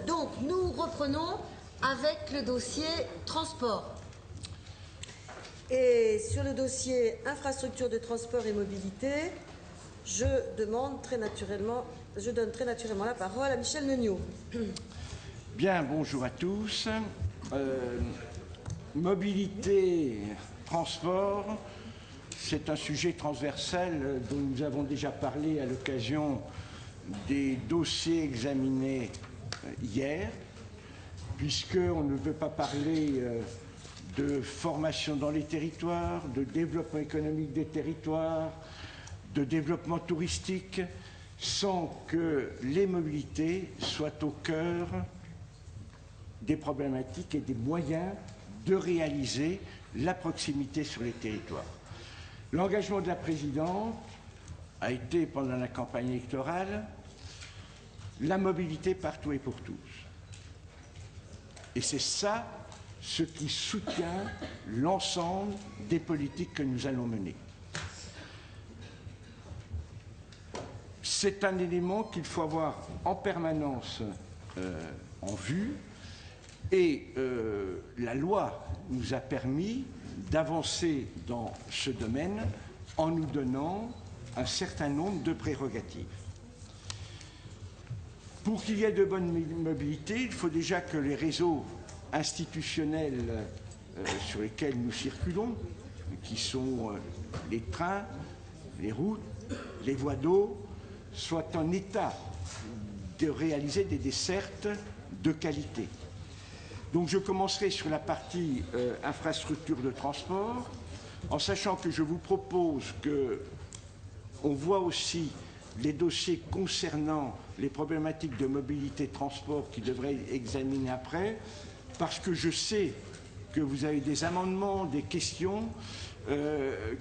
Donc, nous reprenons avec le dossier transport. Et sur le dossier infrastructure de transport et mobilité, je donne très naturellement la parole à Michel Neugnot. Bien, bonjour à tous. Mobilité, transport, c'est un sujet transversal dont nous avons déjà parlé à l'occasion des dossiers examinés hier, puisqu'on ne veut pas parler de formation dans les territoires, de développement économique des territoires, de développement touristique, sans que les mobilités soient au cœur des problématiques et des moyens de réaliser la proximité sur les territoires. L'engagement de la présidente a été, pendant la campagne électorale, la mobilité partout et pour tous. Et c'est ça ce qui soutient l'ensemble des politiques que nous allons mener. C'est un élément qu'il faut avoir en permanence en vue, et la loi nous a permis d'avancer dans ce domaine en nous donnant un certain nombre de prérogatives. Pour qu'il y ait de bonnes mobilités, il faut déjà que les réseaux institutionnels sur lesquels nous circulons, qui sont les trains, les routes, les voies d'eau, soient en état de réaliser des dessertes de qualité. Donc je commencerai sur la partie infrastructure de transport, en sachant que je vous propose qu'on voit aussi les dossiers concernant les problématiques de mobilité et transport qui devraient être examinés après, parce que je sais que vous avez des amendements, des questions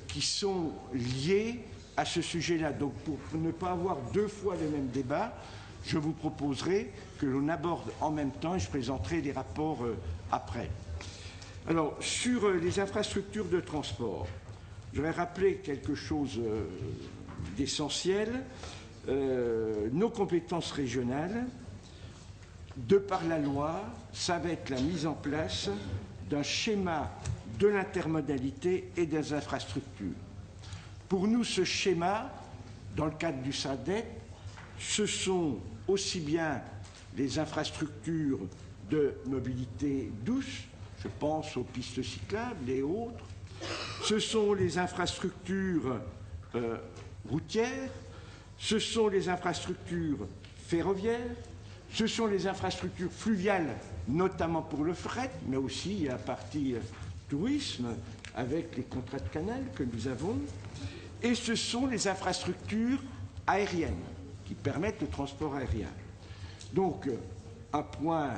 qui sont liées à ce sujet-là. Donc pour ne pas avoir deux fois le même débat, je vous proposerai que l'on aborde en même temps et je présenterai les rapports après. Alors, sur les infrastructures de transport, je vais rappeler quelque chose d'essentiel. Nos compétences régionales, de par la loi, ça va être la mise en place d'un schéma de l'intermodalité et des infrastructures. Pour nous, ce schéma, dans le cadre du SADEC, ce sont aussi bien les infrastructures de mobilité douce, je pense aux pistes cyclables et autres, ce sont les infrastructures routières, ce sont les infrastructures ferroviaires, ce sont les infrastructures fluviales, notamment pour le fret, mais aussi la partie tourisme avec les contrats de canal que nous avons, et ce sont les infrastructures aériennes qui permettent le transport aérien. Donc, un point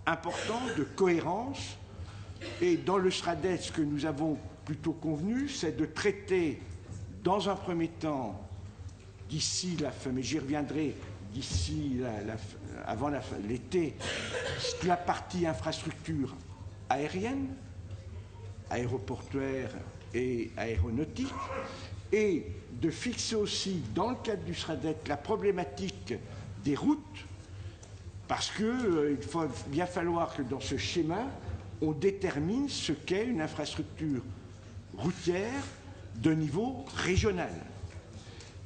important de cohérence, et dans le SRADES, ce que nous avons plutôt convenu, c'est de traiter dans un premier temps, d'ici la fin, mais j'y reviendrai, d'ici avant l'été, la partie infrastructure aérienne, aéroportuaire et aéronautique, et de fixer aussi, dans le cadre du SRADET, la problématique des routes, parce qu'il va bien falloir que dans ce schéma, on détermine ce qu'est une infrastructure routière de niveau régional.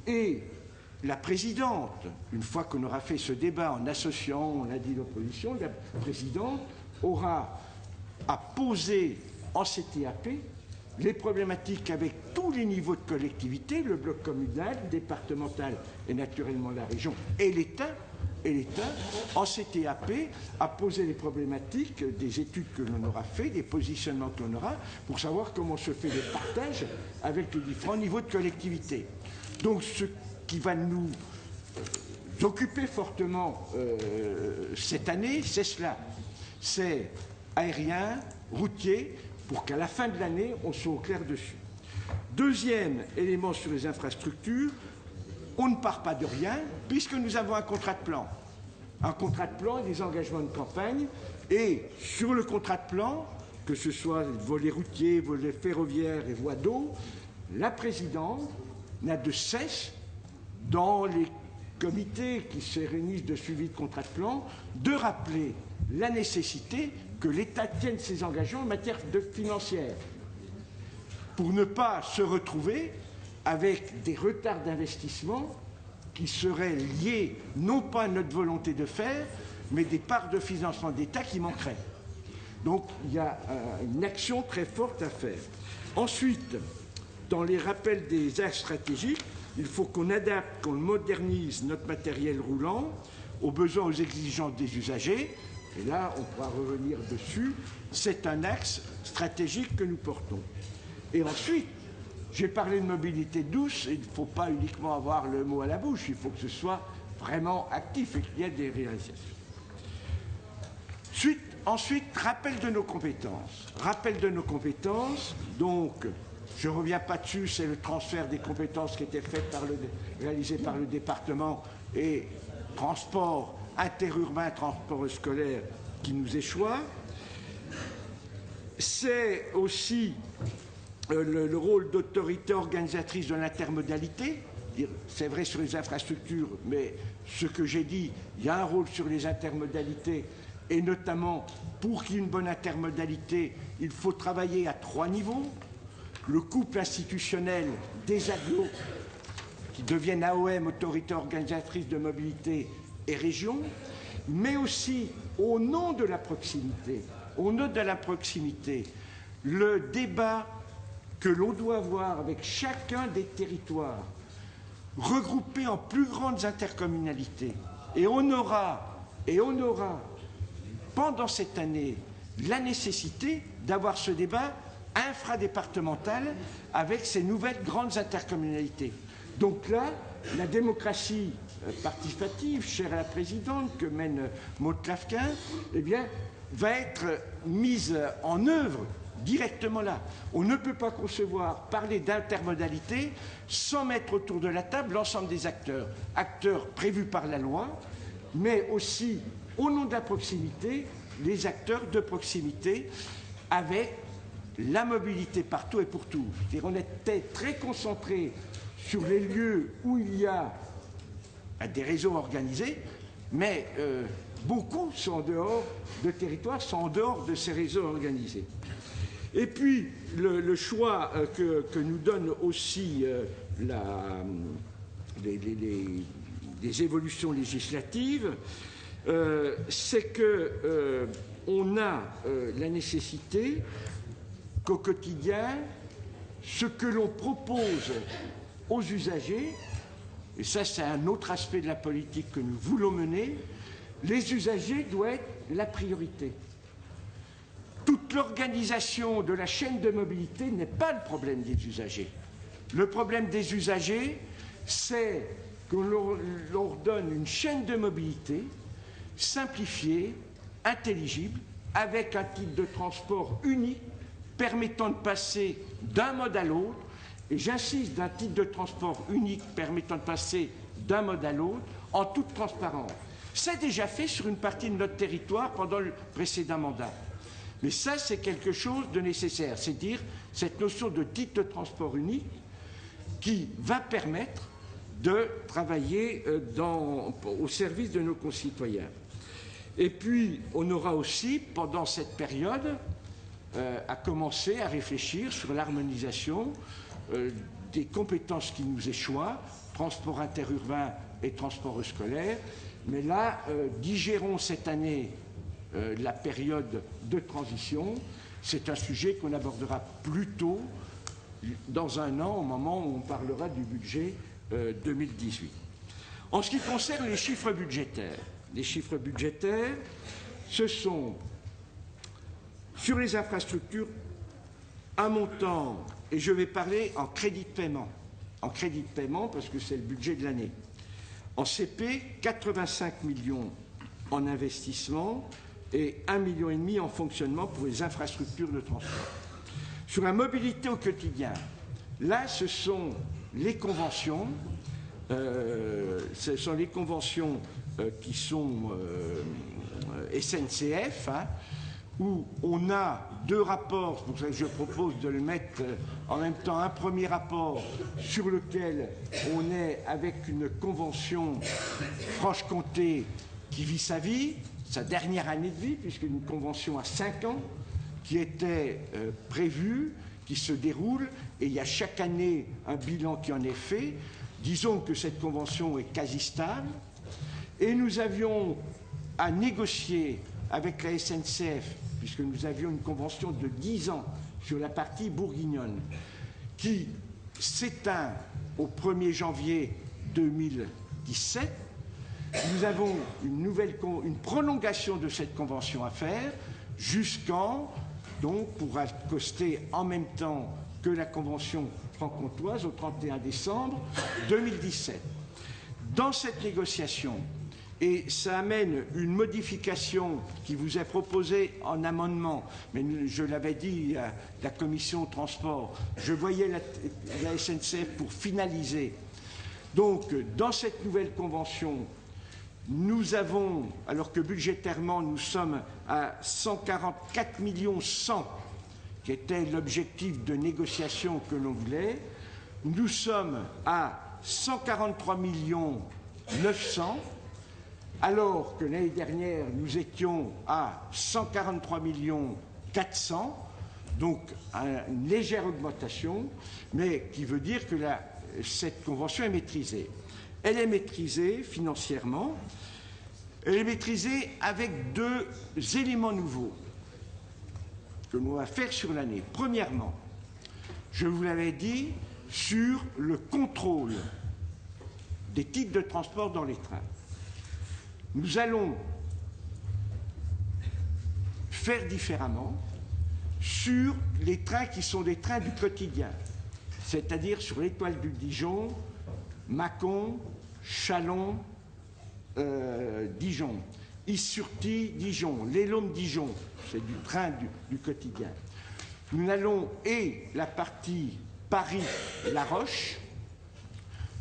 Et la présidente, une fois qu'on aura fait ce débat en associant, on l'a dit, l'opposition, la présidente aura à poser en CTAP les problématiques avec tous les niveaux de collectivité, le bloc communal, départemental et naturellement la région et l'État, en CTAP, à poser les problématiques des études que l'on aura fait, des positionnements que l'on aura, pour savoir comment se fait le partage avec les différents niveaux de collectivité. Donc ce qui va nous occuper fortement cette année, c'est cela. C'est aérien, routier, pour qu'à la fin de l'année, on soit au clair dessus. Deuxième élément sur les infrastructures, on ne part pas de rien, puisque nous avons un contrat de plan. Un contrat de plan et des engagements de campagne. Et sur le contrat de plan, que ce soit volet routier, volet ferroviaire et voies d'eau, la présidente n'a de cesse, dans les comités qui se réunissent de suivi de contrat de plan, de rappeler la nécessité que l'État tienne ses engagements en matière financière, pour ne pas se retrouver avec des retards d'investissement qui seraient liés non pas à notre volonté de faire, mais des parts de financement d'État qui manqueraient. Donc il y a une action très forte à faire. Ensuite, dans les rappels des axes stratégiques, il faut qu'on adapte, qu'on modernise notre matériel roulant aux besoins, aux exigences des usagers. Et là, on pourra revenir dessus. C'est un axe stratégique que nous portons. Et ensuite, j'ai parlé de mobilité douce, et il ne faut pas uniquement avoir le mot à la bouche, il faut que ce soit vraiment actif et qu'il y ait des réalisations. Ensuite, rappel de nos compétences. Rappel de nos compétences, donc, je ne reviens pas dessus, c'est le transfert des compétences qui était réalisé par le département et transport interurbain, transport scolaire qui nous échoit. C'est aussi le rôle d'autorité organisatrice de l'intermodalité. C'est vrai sur les infrastructures, mais ce que j'ai dit, il y a un rôle sur les intermodalités, et notamment pour qu'il y ait une bonne intermodalité, il faut travailler à 3 niveaux. Le couple institutionnel des agglos, qui deviennent AOM, autorité organisatrice de mobilité, et régions, mais aussi au nom de la proximité, le débat que l'on doit avoir avec chacun des territoires, regroupés en plus grandes intercommunalités. Et on aura, pendant cette année, la nécessité d'avoir ce débat infradépartemental avec ces nouvelles grandes intercommunalités. Donc là, la démocratie participative, chère à la présidente, que mène Maud Clavquin, eh bien, va être mise en œuvre directement là. On ne peut pas concevoir, parler d'intermodalité sans mettre autour de la table l'ensemble des acteurs. Acteurs prévus par la loi, mais aussi, au nom de la proximité, les acteurs de proximité avec la mobilité partout et pour tous. On était très concentrés sur les lieux où il y a des réseaux organisés, mais beaucoup sont en dehors de territoires, sont en dehors de ces réseaux organisés. Et puis, le choix que nous donne aussi les évolutions législatives, c'est qu'on a la nécessité qu'au quotidien, ce que l'on propose aux usagers, et ça c'est un autre aspect de la politique que nous voulons mener, les usagers doivent être la priorité. Toute l'organisation de la chaîne de mobilité n'est pas le problème des usagers. Le problème des usagers, c'est qu'on leur donne une chaîne de mobilité simplifiée, intelligible, avec un type de transport unique permettant de passer d'un mode à l'autre, et j'insiste, d'un type de transport unique permettant de passer d'un mode à l'autre en toute transparence. C'est déjà fait sur une partie de notre territoire pendant le précédent mandat. Mais ça, c'est quelque chose de nécessaire, c'est-à-dire cette notion de type de transport unique qui va permettre de travailler au service de nos concitoyens. Et puis, on aura aussi, pendant cette période, à commencer à réfléchir sur l'harmonisation des compétences qui nous échoient, transport interurbain et transport scolaire. Mais là, digérons cette année la période de transition. C'est un sujet qu'on abordera plus tôt, dans un an, au moment où on parlera du budget 2018. En ce qui concerne les chiffres budgétaires, ce sont, sur les infrastructures, un montant, et je vais parler en crédit de paiement parce que c'est le budget de l'année. En CP, 85 millions en investissement et 1,5 million en fonctionnement pour les infrastructures de transport. Sur la mobilité au quotidien, là, ce sont les conventions, qui sont SNCF, où on a deux rapports, c'est pour ça que je propose de le mettre en même temps, un premier rapport sur lequel on est avec une convention Franche-Comté qui vit sa vie, sa dernière année de vie, puisqu'une convention à 5 ans qui était prévue, qui se déroule, et il y a chaque année un bilan qui en est fait. Disons que cette convention est quasi stable, et nous avions à négocier avec la SNCF, puisque nous avions une convention de 10 ans sur la partie bourguignonne, qui s'éteint au 1er janvier 2017. Nous avons une prolongation de cette convention à faire jusqu'en, donc pour accoster en même temps que la convention franc-comtoise au 31 décembre 2017. Dans cette négociation, et ça amène une modification qui vous est proposée en amendement, mais je l'avais dit à la commission transport, je voyais la SNCF pour finaliser. Donc, dans cette nouvelle convention, nous avons, alors que budgétairement nous sommes à 144 millions 100, qui était l'objectif de négociation que l'on voulait, nous sommes à 143 millions 900, alors que l'année dernière nous étions à 143 millions 400, donc une légère augmentation, mais qui veut dire que cette convention est maîtrisée. Elle est maîtrisée financièrement, elle est maîtrisée avec deux éléments nouveaux que l'on va faire sur l'année. Premièrement, je vous l'avais dit, sur le contrôle des titres de transport dans les trains. Nous allons faire différemment sur les trains qui sont des trains du quotidien, c'est-à-dire sur l'Étoile du Dijon, Mâcon, Châlons, Dijon, Issurti, Dijon, l'Élôme Dijon, c'est du train du quotidien. Nous allons, et la partie Paris-La Roche,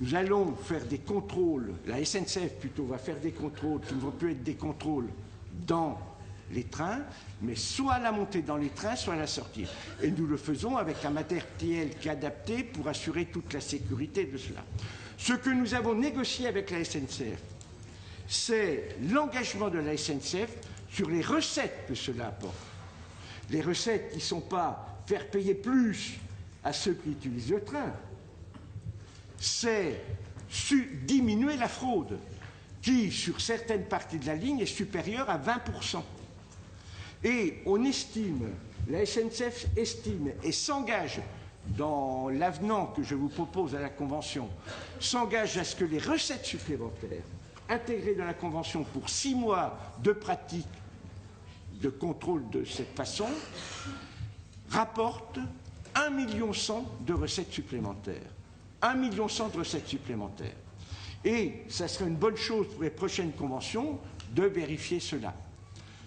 nous allons faire des contrôles, la SNCF plutôt va faire des contrôles qui ne vont plus être des contrôles dans les trains, mais soit à la montée dans les trains, soit à la sortie. Et nous le faisons avec un matériel qui est adapté pour assurer toute la sécurité de cela. Ce que nous avons négocié avec la SNCF, c'est l'engagement de la SNCF sur les recettes que cela apporte. Les recettes qui ne sont pas faire payer plus à ceux qui utilisent le train, c'est diminuer la fraude, qui, sur certaines parties de la ligne, est supérieure à 20%. Et on estime, la SNCF estime et s'engage dans l'avenant que je vous propose à la Convention, s'engage à ce que les recettes supplémentaires intégrées dans la Convention pour 6 mois de pratique de contrôle de cette façon rapportent 1,1 million de recettes supplémentaires. 1,1 million de recettes supplémentaires. Et ça serait une bonne chose pour les prochaines conventions de vérifier cela.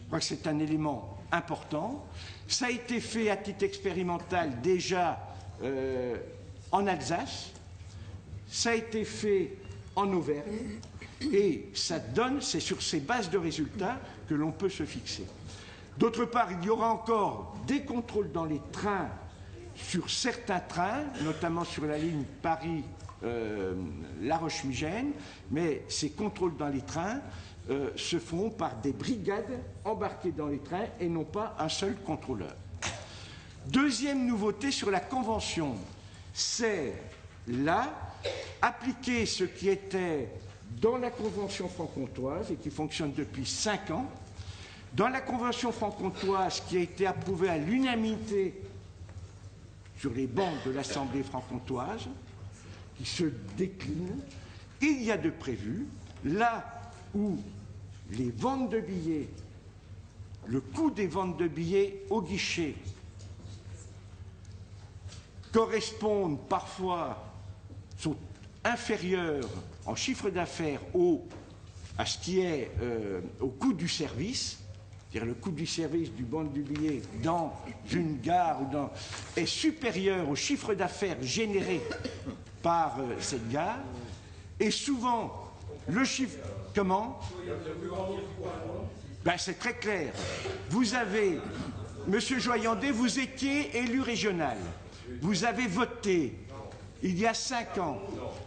Je crois que c'est un élément important. Ça a été fait à titre expérimental déjà en Alsace, ça a été fait en Auvergne, et ça donne, c'est sur ces bases de résultats que l'on peut se fixer. D'autre part, il y aura encore des contrôles dans les trains, sur certains trains, notamment sur la ligne Paris-La Roche-Migène, mais ces contrôles dans les trains se font par des brigades embarquées dans les trains et non pas un seul contrôleur. Deuxième nouveauté sur la Convention, c'est là appliquer ce qui était dans la Convention franc-comtoise et qui fonctionne depuis 5 ans, dans la Convention franc-comtoise qui a été approuvée à l'unanimité sur les bancs de l'Assemblée franc-comtoise, qui se décline, il y a de prévu, là où les ventes de billets, le coût des ventes de billets au guichet correspondent parfois, sont inférieurs en chiffre d'affaires à ce qui est au coût du service, c'est-à-dire le coût du service du vente du billet dans une gare est supérieur au chiffre d'affaires généré par cette gare, et souvent le chiffre... Comment ? Ben, c'est très clair. Vous avez, Monsieur Joyandet, vous étiez élu régional. Vous avez voté, il y a 5 ans,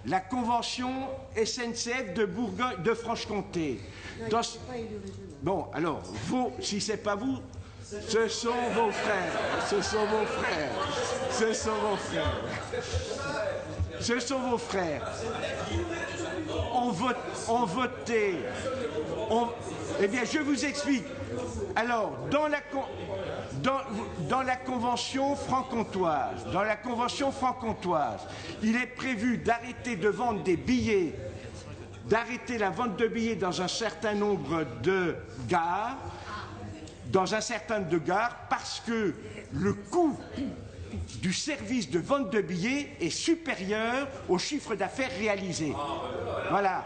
la convention SNCF de Bourgogne, de Franche-Comté. Bon, alors, vous, si ce n'est pas vous, ce sont vos frères. Ce sont vos frères. Ce sont vos frères. Ce sont vos frères. On votait. Eh bien, je vous explique. Alors, dans la convention franc-comtoise, il est prévu d'arrêter de vendre des billets, d'arrêter la vente de billets dans un certain nombre de gares, parce que le coût du service de vente de billets est supérieur au chiffre d'affaires réalisé. Voilà.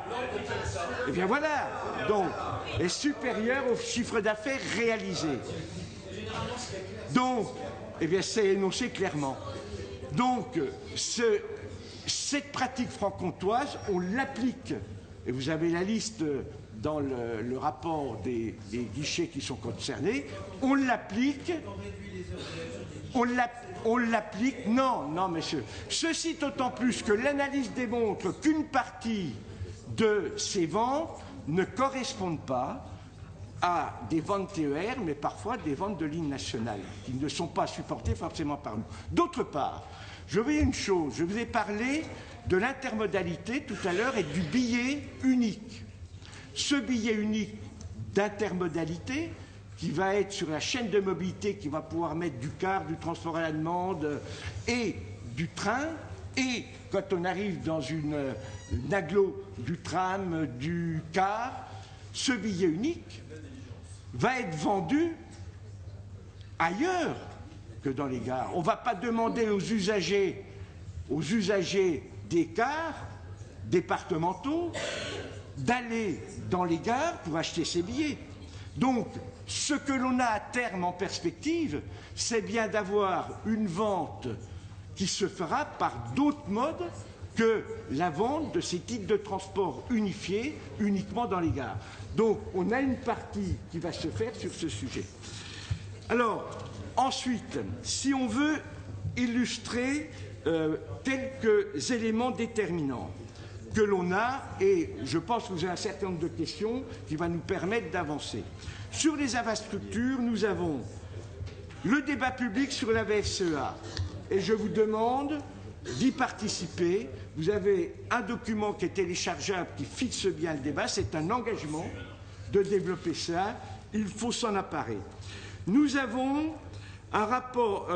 Eh bien voilà. Donc, est supérieur au chiffre d'affaires réalisé. Donc, eh bien c'est énoncé clairement. Donc, cette pratique franc-comtoise, on l'applique. Et vous avez la liste dans le rapport des guichets qui sont concernés. On l'applique. On l'applique. Non, messieurs. Ceci d'autant plus que l'analyse démontre qu'une partie de ces ventes ne correspondent pas à des ventes TER, mais parfois des ventes de lignes nationales, qui ne sont pas supportées forcément par nous. D'autre part, je vous ai parlé de l'intermodalité tout à l'heure et du billet unique. Ce billet unique d'intermodalité, qui va être sur la chaîne de mobilité, qui va pouvoir mettre du car, du transport à la demande et du train, et quand on arrive dans une aglo du tram, du car, ce billet unique va être vendu ailleurs que dans les gares. On ne va pas demander aux usagers des cars départementaux d'aller dans les gares pour acheter ces billets. Donc, ce que l'on a à terme en perspective, c'est bien d'avoir une vente qui se fera par d'autres modes que la vente de ces titres de transport unifiés uniquement dans les gares. Donc, on a une partie qui va se faire sur ce sujet. Alors, ensuite, si on veut illustrer quelques éléments déterminants que l'on a, et je pense que vous avez un certain nombre de questions qui vont nous permettre d'avancer. Sur les infrastructures, nous avons le débat public sur la VSEA, et je vous demande d'y participer. Vous avez un document qui est téléchargeable qui fixe bien le débat, c'est un engagement de développer ça, il faut s'en emparer. Nous avons un rapport,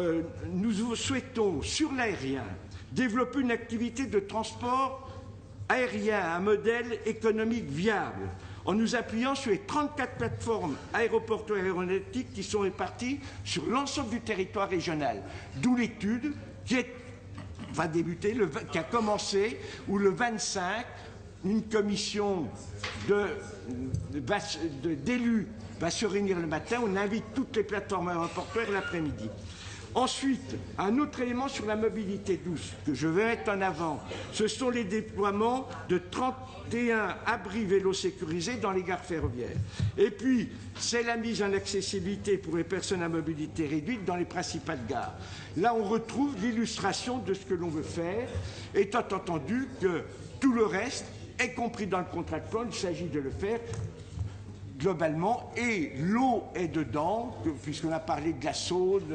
nous souhaitons sur l'aérien développer une activité de transport aérien, un modèle économique viable, en nous appuyant sur les 34 plateformes aéroportuaires aéronautiques qui sont réparties sur l'ensemble du territoire régional. D'où l'étude qui va débuter, qui a commencé, où le 25, une commission d'élus va se réunir le matin. On invite toutes les plateformes aéroportuaires l'après-midi. Ensuite, un autre élément sur la mobilité douce que je veux mettre en avant, ce sont les déploiements de 31 abris vélos sécurisés dans les gares ferroviaires. Et puis, c'est la mise en accessibilité pour les personnes à mobilité réduite dans les principales gares. Là, on retrouve l'illustration de ce que l'on veut faire, étant entendu que tout le reste est compris dans le contrat de plan, il s'agit de le faire globalement, et l'eau est dedans, puisqu'on a parlé de la Saône,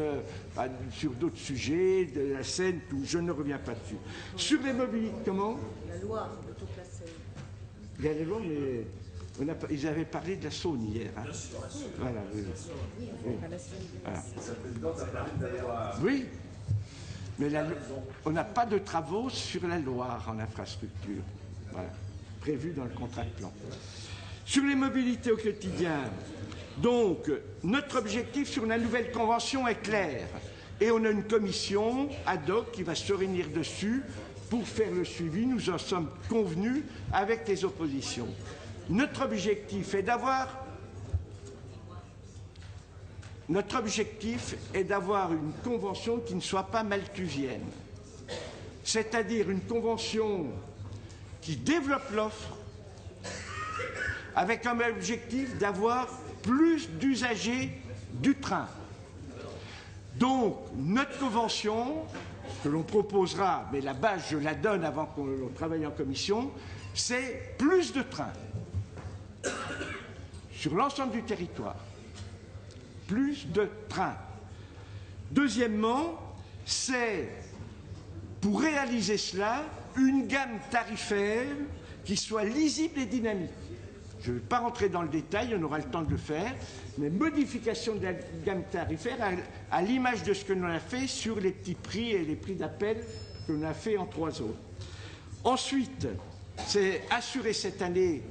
sur d'autres sujets, de la Seine, tout, je ne reviens pas dessus. Sur les mobilités, comment ? La Loire, plutôt que la Seine. Il y a la Loire, mais ils avaient parlé de la Saône hier. Hein. Voilà, oui. Voilà. Oui, mais on n'a pas de travaux sur la Loire en infrastructure, voilà, prévu dans le contrat de plan. Sur les mobilités au quotidien, donc, notre objectif sur la nouvelle convention est clair. Et on a une commission ad hoc qui va se réunir dessus pour faire le suivi. Nous en sommes convenus avec les oppositions. Notre objectif est d'avoir une convention qui ne soit pas malthusienne. C'est-à-dire une convention qui développe l'offre, avec un objectif d'avoir plus d'usagers du train. Donc, notre convention, que l'on proposera, mais la base, je la donne avant qu'on travaille en commission, c'est plus de trains sur l'ensemble du territoire. Plus de trains. Deuxièmement, c'est, pour réaliser cela, une gamme tarifaire qui soit lisible et dynamique. Je ne vais pas rentrer dans le détail, on aura le temps de le faire, mais modification de la gamme tarifaire à l'image de ce que l'on a fait sur les petits prix et les prix d'appel que l'on a fait en 3 zones. Ensuite, c'est assurer cette année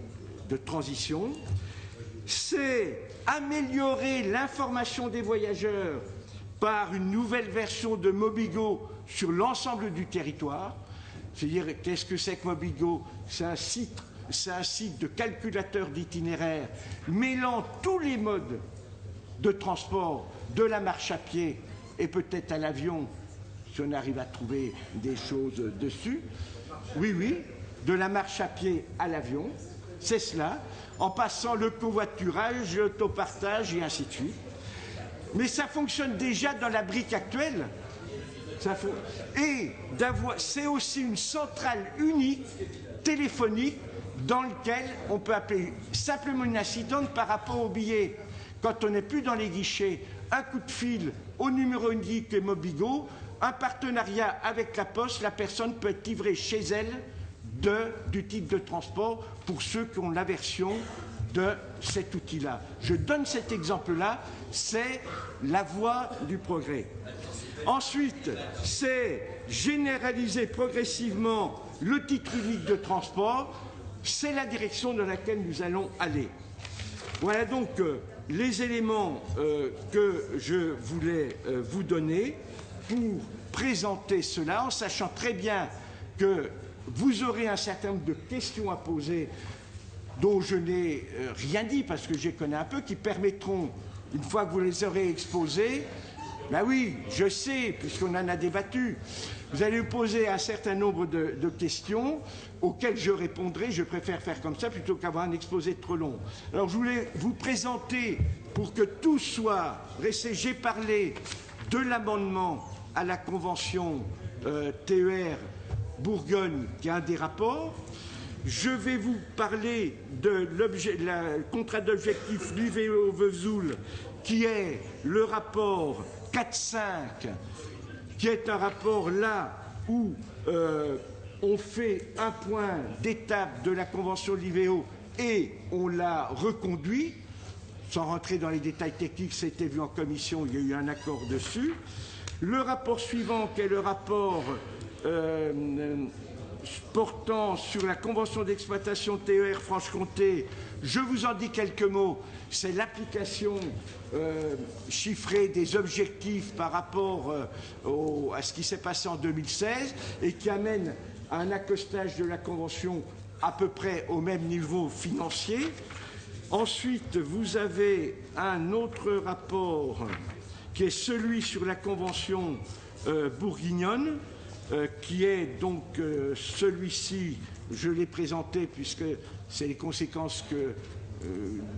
de transition, c'est améliorer l'information des voyageurs par une nouvelle version de Mobigo sur l'ensemble du territoire. C'est-à-dire, qu'est-ce que c'est que Mobigo? C'est un site de calculateur d'itinéraire mêlant tous les modes de transport, de la marche à pied et peut-être à l'avion, si on arrive à trouver des choses dessus. Oui, oui, de la marche à pied à l'avion, c'est cela, en passant le covoiturage, l'autopartage et ainsi de suite. Mais ça fonctionne déjà dans la brique actuelle. Et c'est aussi une centrale unique, téléphonique, dans laquelle on peut appeler simplement une incidente par rapport au billet. Quand on n'est plus dans les guichets, un coup de fil au numéro unique et Mobigo, un partenariat avec la Poste, la personne peut être livrée chez elle du titre de transport pour ceux qui ont la version de cet outil-là. Je donne cet exemple-là, c'est la voie du progrès. Ensuite, c'est généraliser progressivement le titre unique de transport. C'est la direction dans laquelle nous allons aller. Voilà donc les éléments que je voulais vous donner pour présenter cela, en sachant très bien que vous aurez un certain nombre de questions à poser dont je n'ai rien dit parce que je les connais un peu, qui permettront, une fois que vous les aurez exposées, ben oui, je sais, puisqu'on en a débattu, vous allez vous poser un certain nombre de questions auxquelles je répondrai. Je préfère faire comme ça plutôt qu'avoir un exposé trop long. Alors je voulais vous présenter, pour que tout soit resté, j'ai parlé de l'amendement à la convention TER Bourgogne, qui est un des rapports. Je vais vous parler de la contrat d'objectif Liveo-Vesoul, qui est le rapport 4.5, qui est un rapport là où on fait un point d'étape de la convention Liveo et on l'a reconduit. Sans rentrer dans les détails techniques, c'était vu en commission, il y a eu un accord dessus. Le rapport suivant, qui est le rapport portant sur la convention d'exploitation TER Franche-Comté, je vous en dis quelques mots. C'est l'application chiffrée des objectifs par rapport à ce qui s'est passé en 2016 et qui amène à un accostage de la convention à peu près au même niveau financier. Ensuite, vous avez un autre rapport qui est celui sur la convention bourguignonne, qui est donc celui-ci, je l'ai présenté puisque c'est les conséquences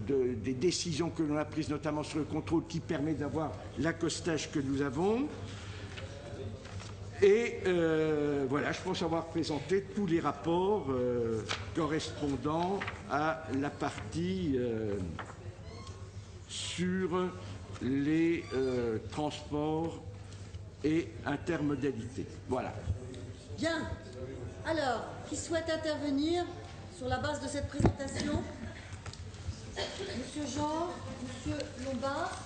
des décisions que l'on a prises, notamment sur le contrôle, qui permet d'avoir l'accostage que nous avons. Et voilà, je pense avoir présenté tous les rapports correspondant à la partie sur les transports et intermodalité. Voilà. Bien. Alors, qui souhaite intervenir sur la base de cette présentation? Monsieur Jean, Monsieur Lombard.